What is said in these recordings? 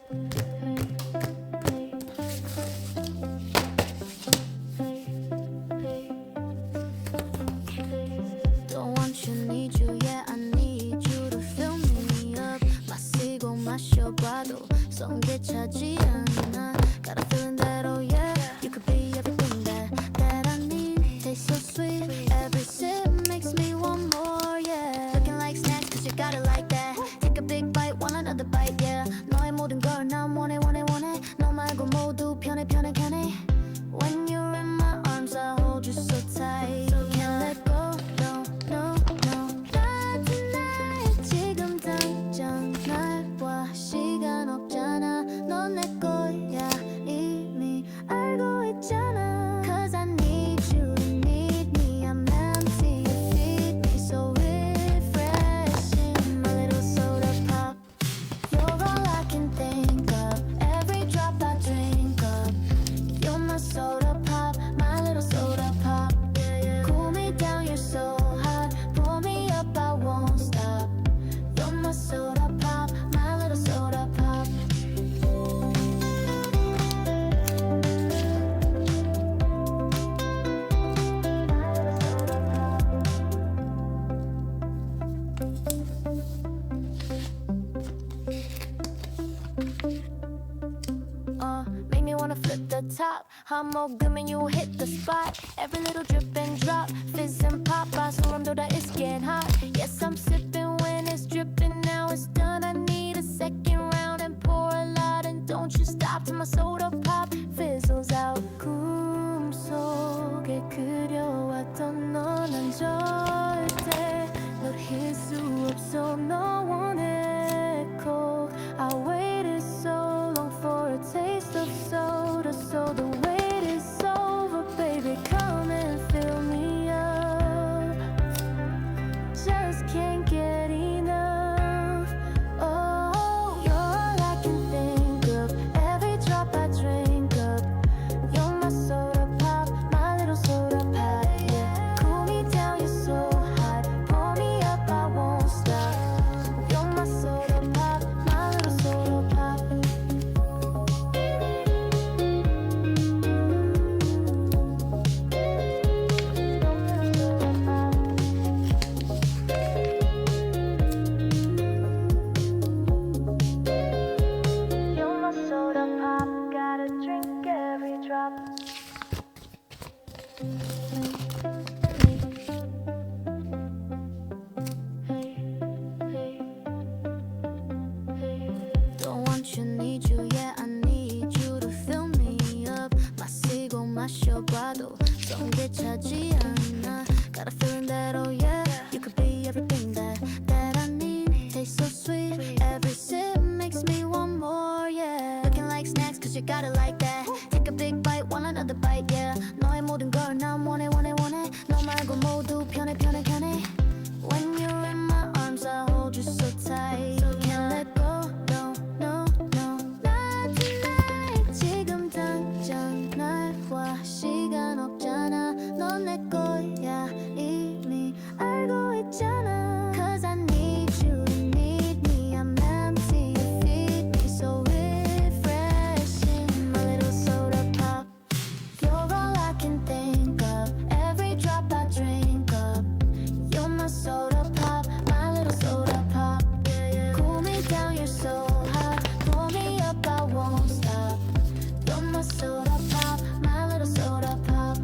Don't want you, need you, yeah, I need you to fill me up. 마시고 마셔봐도 성게 차지 않아. Got a feeling that, oh yeah, you could be everything that I need. Taste so sweet, every sip makes me want more, yeah. Looking like snacks, cause you got it like that. Take a big bite, want another bite, yeah. 너의 모든 걸 난 원해. 너 말고 모두 편해. When you're in my arms, I hold you so tight. Can't let go, no. Not tonight, 지금 당장 날 봐. 시간 없잖아. 넌 내 거야, 이미 알고 있잖아. Cause I need you, you need me. I'm empty, you feed me so refreshing. My little soda pop, you're all I can think of. Every drop I drink up, you're my soda pop, my little soda pop. Cool me down, you're so hot. Pull me up, I won't stop. You're my soda pop, my little soda pop. Make me wanna flip the top. 한 모금은 you hit the spot. Every little drip and drop, fizz and pop. I 소름 돋아, it's getting hot. Yes, I'm sipping when it's dripping. Now it's done. I need a second round and pour a lot. And don't you stop till my soda pop fizzles out. 꿈속에 그려왔던 너는 절대 널 잊을 수 없어. 너 원해 꼭. I waited so long for a taste of soda, so the wait is over, baby. Come and fill me up. Just can't get enough. Oh, you're all I can think of. Every drop I drink up, you're my soda pop, my little soda pop. Yeah, cool me down, you're so hot. Pull me up, I won't stop. You're my soda pop, my little soda pop. You're my soda pop, gotta drink every drop. Don't want you, need you, yeah, I need you to fill me up. 마시고 마셔봐도 성게 차지 않아. Got a feeling that, oh yeah, you could be everything that I need. Taste so sweet, every sip makes me want more, yeah. Looking like snacks, cause you got it like that. Take a big bite, want another bite, yeah. 너의 모든 걸 난 원해. 너 말고 모두 편해. When you're in my arms, I hold you so tight. Can't let go, no. Not tonight, 지금 당장 날 봐. 시간 없잖아. 넌 내 거야, 이미 알고 있잖아. Cause I need you, you need me. I'm empty, you feed me so refreshing. My little soda pop, you're all I can think of. Every drop I drink up, you're my soda pop, my little soda pop. Cool me down, you're so hot. Pull me up, I won't stop. You're my soda pop, my little soda pop.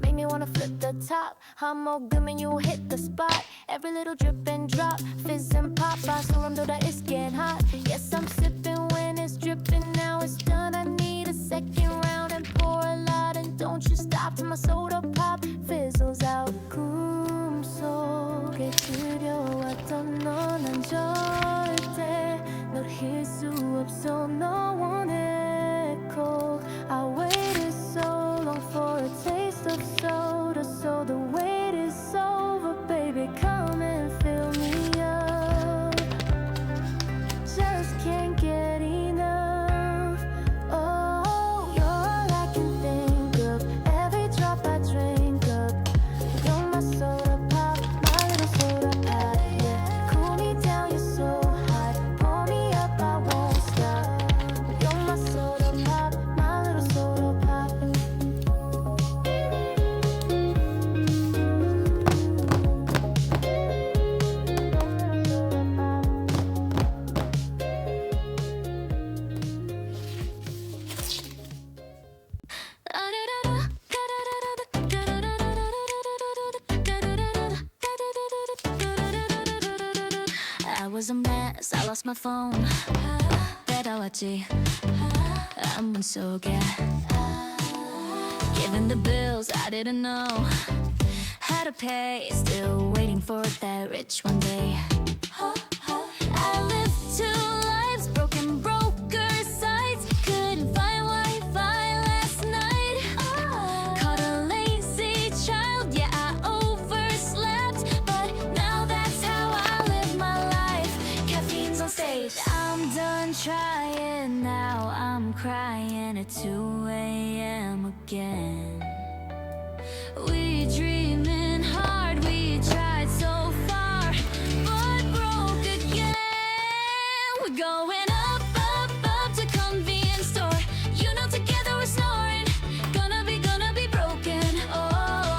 Make me wanna flip the top. 한 모금은 you hit the spot. Every little drip and drop, fizz and pop. I 소름 돋아, it's getting hot. Yes, I'm sipping when it's dripping. Now it's done. I need a second round and pour a lot. And don't you stop till my soda pop fizzles out. 꿈속에 그려왔던 너는 절대 널 잊을 수 없어. 너 원해 꼭. I waited so long for a taste of soda, so the wait is over, baby. Come and fill me up. as I lost my phone. 배달왔지 안문 속에. Given the bills I didn't know how to pay, still waiting for that rich one day. I lived 2 lives, broken broker sites. Couldn't find Wi-Fi last night. Caught a lazy child, yeah I overslept. But now that's how I live my life. Caffeine's on stage. I'm done trying, now I'm crying at 2 a.m. again. We dreaming hard, we tried so far, but broke again. We're going up, up, up to convenience store. You know together we're snoring. Gonna be broken. Oh,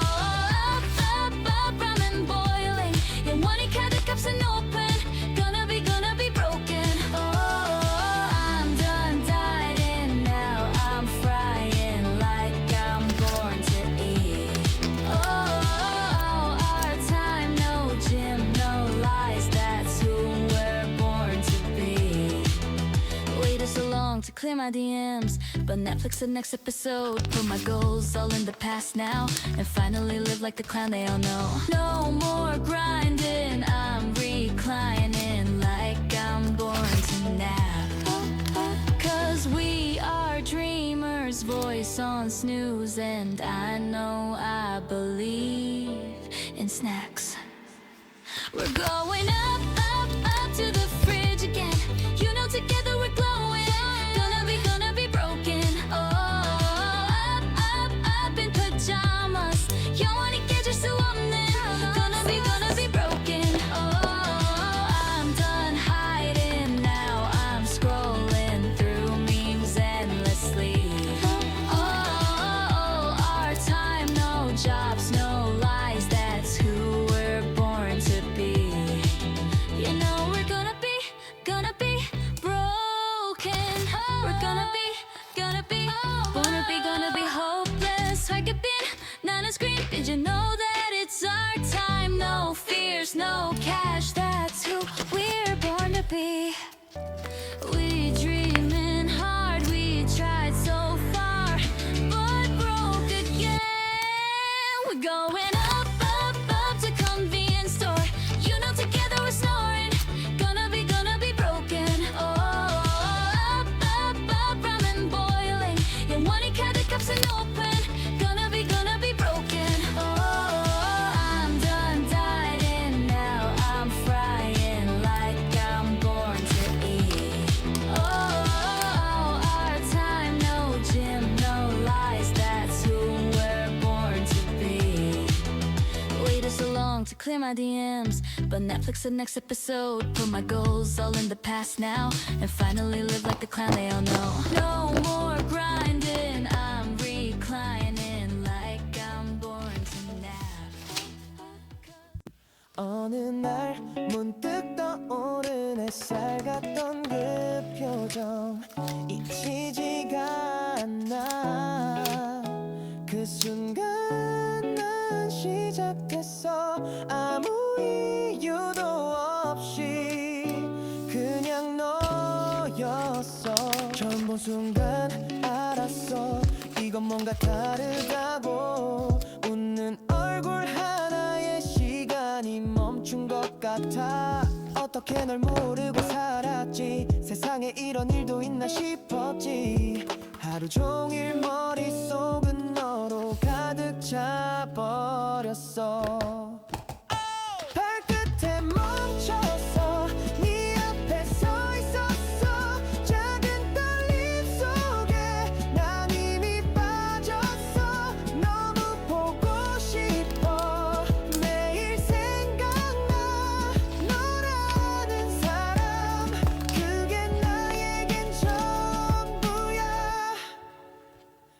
up, up, up, ramen boiling. 영원히 카드값은 open. Gonna be broken. Oh, I'm done dieting now. I'm frying like I'm born to eat. Oh, our time, no gym, no lies. That's who we're born to be. Waited so long to clear my DMs, but Netflix the next episode. Put my goals all in the past now, and finally live like the clown they all know. No more grinding, I'm reclining like I'm born to nap. Cause we are dreamers, voice on snooze, and I know I believe in snacks. We're going up, up, up to the fridge again. You know together we're glowing. Gonna be broken. Oh, up, up, up in pajamas. 영원히 깨질 수 없는. Gonna be broken. Oh, I'm done hiding now. I'm scrolling through memes endlessly. Oh, our time, no jobs, no lies. That's who we're born to be. You know we're gonna be broken. We're gonna be hopeless. 활개빈 나는 scream. Did you know that it's our time? No fears, no cash. That's who we're born to be. We dreaming hard, we tried so far, but broke again. We're going up, up, up to convenience store. You know together we're snoring. Gonna be broken. Oh, up, up, up, ramen boiling. 영원히 카드값은 open. Gonna be broken. Oh, I'm done dieting now. I'm frying like I'm born to eat. Oh, our time, no gym, no lies. That's who we're born to be. Waited so long to clear my DMs, but Netflix the next episode. Put my goals all in the past now, and finally live like the clown they all know. No more grinding, I'm reclining like I'm born to nap. 어느 날 문득 떠오른 햇살 같던 그 표정 잊히지가 않아. 그 순간 난 시작했어. 아무 이유도 없이 그냥 너였어. 처음 본 순간 알았어. 이건 뭔가 다르다고. 웃는 얼굴 하나에 시간이 멈춘 것 같아. 어떻게 널 모르고 살았지. 세상에 이런 일도 있나 싶었지. 하루 종일 머릿속은 너로 가득 차버렸어. 발끝에 멈춰서 네 앞에 서 있었어. 작은 떨림 속에 난 이미 빠졌어. 너무 보고 싶어. 매일 생각나. 너라는 사람 그게 나에겐 전부야.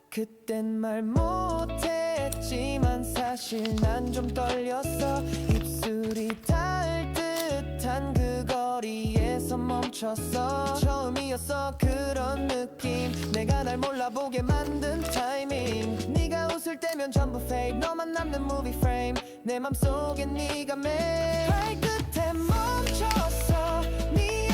그땐 말 못했지만 사실 난 좀 떨렸어. 입술이 닿을 듯한 그 거리에서 멈췄어. 처음이었어 그런 느낌. 내가 날 몰라보게 만든 타이밍. 네가 웃을 때면 전부 fake. 너만 남는 movie frame. 내 맘속엔 네가 매일 발끝에 멈췄어. 네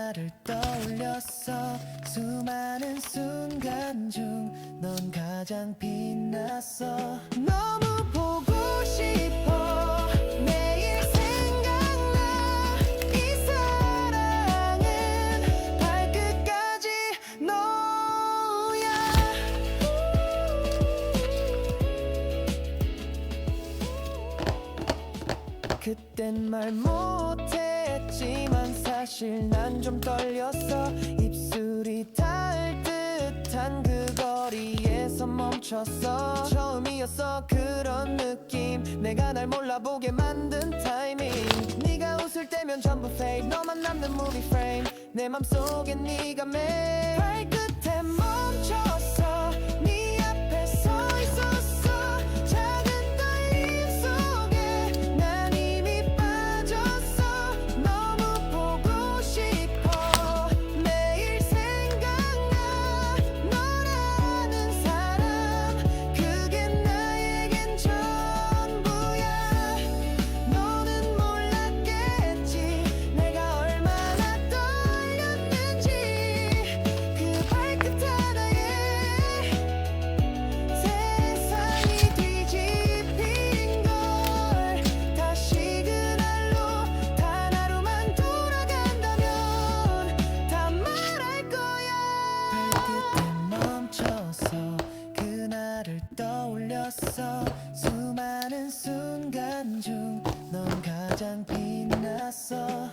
그날을 떠올렸어. 수많은 순간 중 넌 가장 빛났어. 너무 보고 싶어. 매일 생각나. 이 사랑은 발끝까지 너야. 그땐 말 못했지만 사실 난 좀 떨렸어. 입술이 닿을 듯한 그 거리에서 멈췄어. 처음이었어 그런 느낌. 내가 날 몰라보게 만든 타이밍. 네가 웃을 때면 전부 fade. 너만 남는 movie frame. 내 맘속에 네가 매 발끝에 멈췄어. 네 앞에 서 있었어. 작은 떨림 속에 난 이미 빠졌어. 너무 보고 싶어. 매일 생각나. 너라는 사람 그게 나에겐 전부야. 너는 몰랐겠지 내가 얼마나 떨렸는지. 그 발끝 하나에 세상이 뒤집힌 걸. 다시 그날로 단 하루만 돌아간다면 다 말할 거야. 발끝에 멈춰서 그날을 떠올렸어. 수많은 순간 중 넌 가장 빛났어.